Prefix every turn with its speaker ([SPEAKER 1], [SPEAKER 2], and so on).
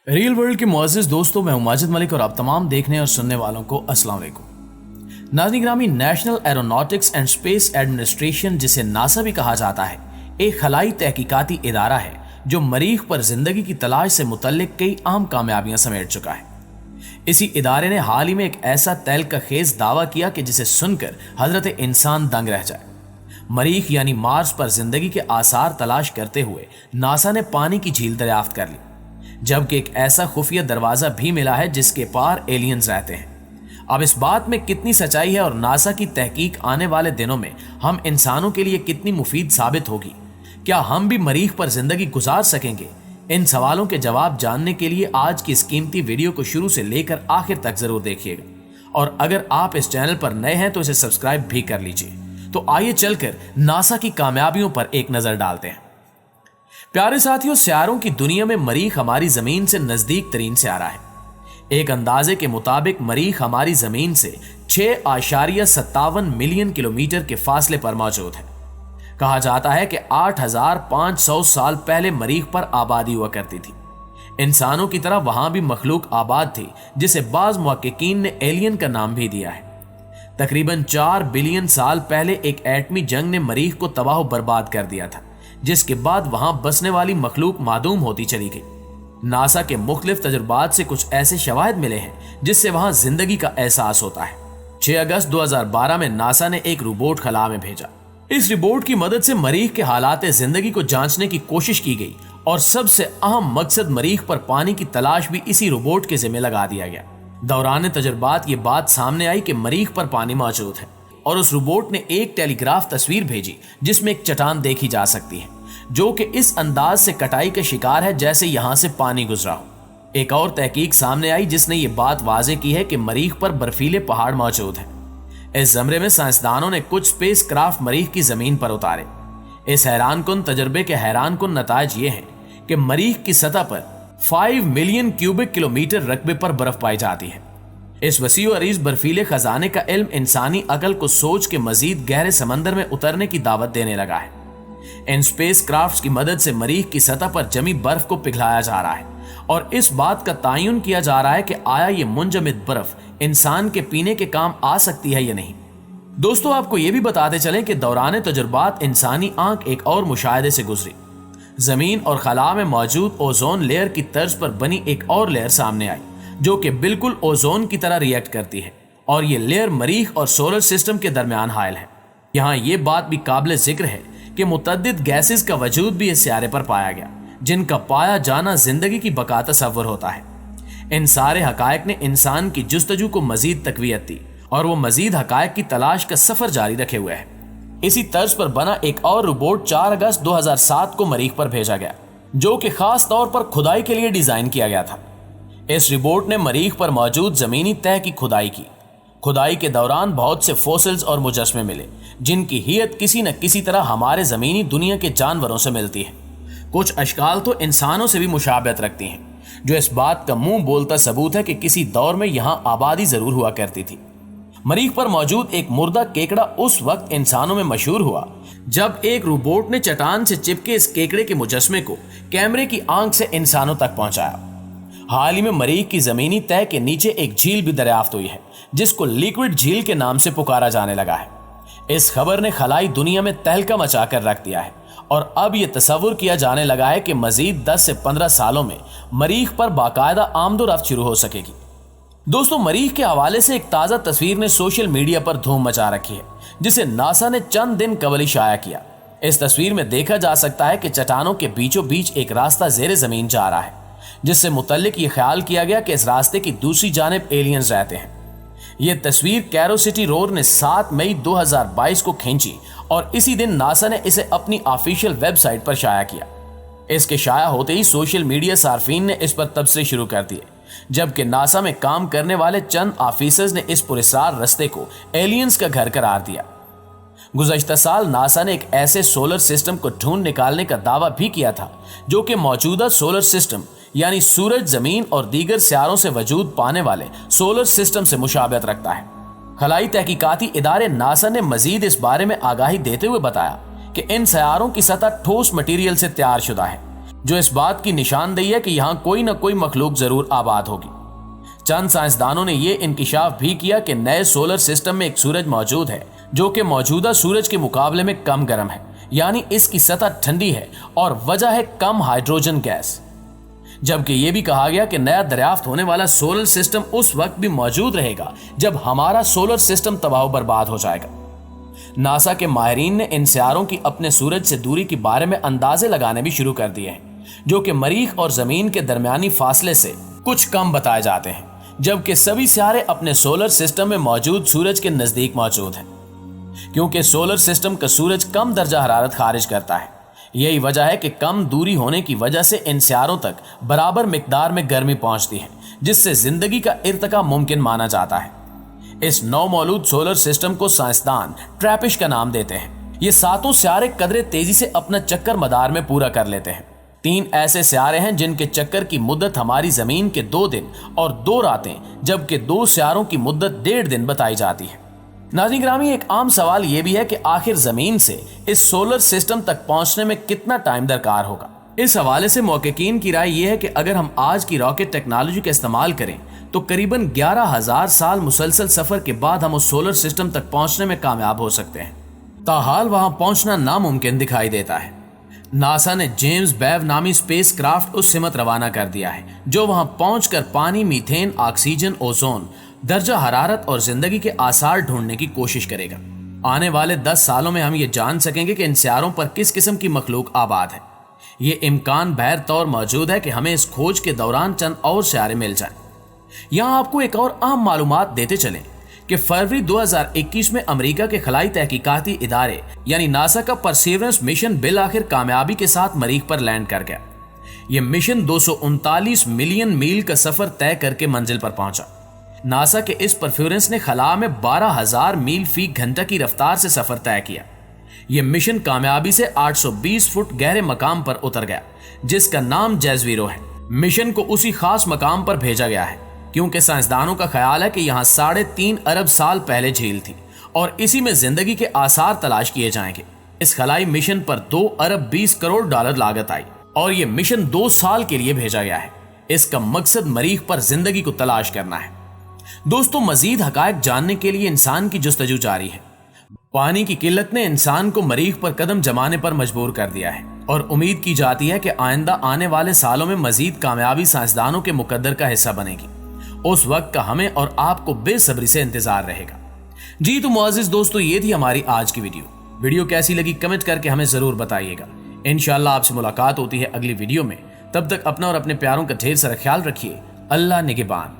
[SPEAKER 1] Real world के मुअज़्ज़िज़ दोस्तों, मैं हूं माजिद मलिक और आप तमाम देखने और सुनने वालों को अस्सलाम वालेकुम। नाज़रीन ग्रामी, national aeronautics and space administration, जिसे नासा भी कहा जाता है, एक खलाई तहकीकाती इदारा है जो मरीख पर जिंदगी की तलाश से मुतल्लिक कई अहम कामयाबियां समेट चुका है। इसी इदारे ने हाल ही में एक ऐसा तहलका खेज दावा किया कि जिसे सुनकर हजरत इंसान दंग रह जाए। मरीख यानी मार्स पर जिंदगी के आसार तलाश करते हुए नासा ने पानी की झील दरियाफ्त कर ली, जबकि एक ऐसा खुफिया दरवाजा भी मिला है जिसके पार एलियंस रहते हैं। अब इस बात में कितनी सच्चाई है और नासा की तहकीक आने वाले दिनों में हम इंसानों के लिए कितनी मुफीद साबित होगी, क्या हम भी मरीख पर जिंदगी गुजार सकेंगे? इन सवालों के जवाब जानने के लिए आज की इस कीमती वीडियो को शुरू से लेकर आखिर तक जरूर देखिएगा, और अगर आप इस चैनल पर नए हैं तो इसे सब्सक्राइब भी कर लीजिए। तो आइए चलकर नासा की कामयाबियों पर एक नजर डालते हैं। प्यारे साथियों, सियारों की दुनिया में मरीख हमारी जमीन से नजदीक तरीन सियारा है। एक अंदाजे के मुताबिक मरीख हमारी जमीन से 6.57 मिलियन किलोमीटर के फासले पर मौजूद है। कहा जाता है कि 8,500 साल पहले मरीख पर आबादी हुआ करती थी। इंसानों की तरह वहां भी मखलूक आबाद थी, जिसे बाज मुहक्किकीन ने एलियन का नाम भी दिया है। तकरीबन 4 बिलियन साल पहले एक एटमी जंग ने मरीख को तबाह बर्बाद कर दिया था, जिसके बाद वहां बसने वाली मखलूक मादूम होती चली गई। नासा के मुख्तलिफ तजुर्बात से कुछ ऐसे शवाहिद मिले हैं जिससे वहां जिंदगी का एहसास होता है। 6 अगस्त 2012 में नासा ने एक रोबोट खला में भेजा। इस रोबोट की मदद से मरीख के हालात जिंदगी को जांचने की कोशिश की गई और सबसे अहम मकसद मरीख पर पानी की तलाश भी इसी रोबोट के जिम्मे लगा दिया गया। दौरान तजुर्बात ये बात सामने आई कि मरीख पर पानी मौजूद है, और उस रोबोट ने एक टेलीग्राफ तस्वीर भेजी जिसमें एक चट्टान देखी जा सकती है जो कि इस अंदाज से कटाई का शिकार है जैसे यहां से पानी गुजरा हो। एक और तहकीक सामने आई जिसने ये बात वाजे की है कि मरीख पर बर्फीले पहाड़ मौजूद हैं। इस जमरे में साइंसदानों ने कुछ स्पेस क्राफ्ट मरीख की जमीन पर उतारे। इस हैरानकुन तजर्बे के हैरानकुन नताज ये हैं कि मरीख की सतह पर 5 मिलियन क्यूबिक किलोमीटर रकबे पर बर्फ पाई जाती है। इस वसीउ अरीज बर्फीले खजाने का इल्म इंसानी अकल को सोच के मजीद गहरे समंदर में उतरने की दावत देने लगा है। इन स्पेस क्राफ्ट्स की मदद से मरीख की सतह पर जमी बर्फ को पिघलाया जा रहा है और इस बात का तायुन किया जा रहा है कि आया ये मुंजमद बर्फ इंसान के पीने के काम आ सकती है या नहीं। दोस्तों, आपको ये भी बताते चलें कि दौरान तजुर्बात इंसानी आंख एक और मुशाहिदे से गुजरी। जमीन और खला में मौजूद ओजोन लेयर की तर्ज पर बनी एक और लेयर सामने आई जो कि बिल्कुल ओजोन की तरह रिएक्ट करती है, और ये लेयर मरीख और सोलर सिस्टम के दरमियान हायल है। यहाँ ये बात भी काबिल जिक्र है कि मुतअद्दिद गैसेस का वजूद भी इस सियारे पर पाया गया, जिनका पाया जाना जिंदगी की बका तसव्वुर होता है। इन सारे हकायक ने इंसान की जुस्तजू को मजीद तकवीयत दी और वो मजीद हकायक की तलाश का सफर जारी रखे हुए है। इसी तर्ज पर बना एक और रोबोट 4 अगस्त 2007 को मरीख पर भेजा गया, जो कि खास तौर पर खुदाई के लिए डिजाइन किया गया था। इस रोबोट ने मरीख पर मौजूद जमीनी तह की खुदाई की। खुदाई के दौरान बहुत से फोसिल्स और मुजस्मे मिले जिनकी हियत किसी न किसी तरह हमारे जमीनी दुनिया के जानवरों से मिलती है। कुछ अशकाल तो इंसानों से भी मुशाबहत रखती हैं, जो इस बात का मुंह बोलता सबूत है कि किसी दौर में यहाँ आबादी जरूर हुआ करती थी। मरीख पर मौजूद एक मुर्दा केकड़ा उस वक्त इंसानों में मशहूर हुआ जब एक रोबोट ने चट्टान से चिपके इस केकड़े के मुजस्मे को कैमरे की आंख से इंसानों तक पहुंचाया। हाल ही में मरीख की जमीनी तह के नीचे एक झील भी दरियाफ्त हुई है जिसको लिक्विड झील के नाम से पुकारा जाने लगा है। इस खबर ने खलाई दुनिया में तहलका मचाकर रख दिया है और अब यह तस्वुर किया जाने लगा है कि मजीद 10 से 15 सालों में मरीख पर बाकायदा आमदोरफ्त शुरू हो सकेगी। दोस्तों, मरीख के हवाले से एक ताज़ा तस्वीर ने सोशल मीडिया पर धूम मचा रखी है, जिसे नासा ने चंद दिन कबल ही शाया किया। इस तस्वीर में देखा जा सकता है कि चट्टानों के बीचों बीच एक रास्ता ज़ेरे ज़मीन जा रहा है, जिससे मुतल्लिक ये ख्याल किया गया कि इस रास्ते की दूसरी जानिब एलियंस रहते हैं। यह तस्वीर कैरोसिटी रोर ने 7 मई 2022 को खींची और इसी दिन नासा ने इसे अपनी ऑफिशियल वेबसाइट पर शाया किया। इसके शाया होते ही सोशल मीडिया सार्फिन ने इस पर तबसरे शुरू कर दिए, जबकि नासा में काम करने वाले चंद ऑफिसर्स ने इस पुरस्कार रास्ते को एलियंस का घर करार दिया। गुज़श्ता साल नासा ने एक ऐसे सोलर सिस्टम को ढूंढ निकालने का दावा भी किया था जो कि मौजूदा सोलर सिस्टम यानी सूरज, जमीन और दीगर सियारों से वजूद पाने वाले सोलर सिस्टम से मुशाबहत रखता है। खलाई तहकीकाती इदारे नासा ने मजीद इस बारे में आगाही देते हुए बताया कि इन सियारों की सतह ठोस मटीरियल से तैयार शुदा है, जो इस बात की निशानदेही है कि यहाँ कोई न कोई मखलूक जरूर आबाद होगी। चंद साइंसदानों ने यह इंकिशाफ भी किया कि नए सोलर सिस्टम में एक सूरज मौजूद है जो कि मौजूदा सूरज के मुकाबले में कम गर्म है, यानी इसकी सतह ठंडी है और वजह है कम हाइड्रोजन गैस। जबकि यह भी कहा गया कि नया दरियाफ्त होने वाला सोलर सिस्टम उस वक्त भी मौजूद रहेगा जब हमारा सोलर सिस्टम तबाह बर्बाद हो जाएगा। नासा के माहिरीन ने इन सियारों की अपने सूरज से दूरी के बारे में अंदाजे लगाने भी शुरू कर दिए हैं, जो कि मरीख और जमीन के दरमियानी फासले से कुछ कम बताए जाते हैं, जबकि सभी सियारे अपने सोलर सिस्टम में मौजूद सूरज के नजदीक मौजूद हैं। क्योंकि सोलर सिस्टम का सूरज कम दर्जा हरारत खारिज करता है, यही वजह है कि कम दूरी होने की वजह से इन सियारों तक बराबर मिकदार में गर्मी पहुंचती है, जिससे जिंदगी का इर्तिका मुमकिन माना जाता है। इस नौमौलूद सोलर सिस्टम को साइंसदान ट्रैपिश का नाम देते हैं। ये सातों सियारे कदरे तेजी से अपना चक्कर मदार में पूरा कर लेते हैं। 3 ऐसे सियारे हैं जिनके चक्कर की मुद्दत हमारी जमीन के 2 दिन और 2 रातें, जबकि 2 सियारों की मुद्दत 1.5 दिन बताई जाती है। नाज़रीन ग्रामी, एक आम सवाल यह भी है कि आखिर जमीन से इस सोलर सिस्टम तक पहुंचने में कितना टाइम दरकार होगा। इस हवाले से मुहक्किकीन की राय यह है कि अगर हम आज की रॉकेट टेक्नोलॉजी का इस्तेमाल करें तो करीबन 11,000 साल मुसलसल सफर के बाद हम उस सोलर सिस्टम तक पहुंचने में कामयाब हो सकते हैं। ताहाल वहां पहुंचना नामुमकिन दिखाई देता है। नासा ने जेम्स वेब नामी स्पेस क्राफ्ट उस सिमत रवाना कर दिया है, जो वहां पहुंचकर पानी, मीथेन, ऑक्सीजन, ओजोन, दर्जा हरारत और जिंदगी के आसार ढूंढने की कोशिश करेगा। आने वाले 10 सालों में हम ये जान सकेंगे कि इन सियारों पर किस किस्म की मखलूक आबाद है। ये इम्कान बहर तौर मौजूद है कि हमें इस खोज के दौरान चंद और सियारे मिल जाएं। यहाँ आपको एक और अहम मालूमात देते चलें कि फरवरी 2021 में अमेरिका के खलाई तहकीकाती इदारे यानी नासा का परसेवरेंस मिशन बिल आखिर कामयाबी के साथ मरीख पर लैंड कर गया। यह मिशन 239 मिलियन मील का सफर तय करके मंजिल पर पहुंचा। नासा के इस परसेवरेंस ने खला में 12,000 मील फी घंटा की रफ्तार से सफर तय किया। यह मिशन कामयाबी से 820 फुट गहरे मकाम पर उतर गया, जिसका नाम जेज़वीरो है। मिशन को उसी खास मकाम पर भेजा गया है क्योंकि साइंसदानों का ख्याल है कि यहाँ 3.5 अरब साल पहले झील थी और इसी में जिंदगी के आसार तलाश किए जाएंगे। इस खलाई मिशन पर 2 अरब 20 करोड़ डॉलर लागत आई और यह मिशन 2 साल के लिए भेजा गया है। इसका मकसद मरीख पर जिंदगी को तलाश करना है। दोस्तों, मजीद हकायक जानने के लिए इंसान की जुस्तजू जारी है। पानी की किल्लत ने इंसान को मरीख पर कदम जमाने पर मजबूर कर दिया है और उम्मीद की जाती है कि आइंदा आने वाले सालों में मजीद कामयाबी साइंसदानों के मुकद्दर का हिस्सा बनेगी। उस वक्त का हमें और आपको बेसब्री से इंतजार रहेगा। जी तो मुअज़्ज़िज़ दोस्तों, ये थी हमारी आज की वीडियो कैसी लगी कमेंट करके हमें जरूर बताइएगा। इंशाअल्लाह आपसे मुलाकात होती है अगली वीडियो में। तब तक अपना और अपने प्यारों का ढेर सारा ख्याल रखिए। अल्लाह निगहबान।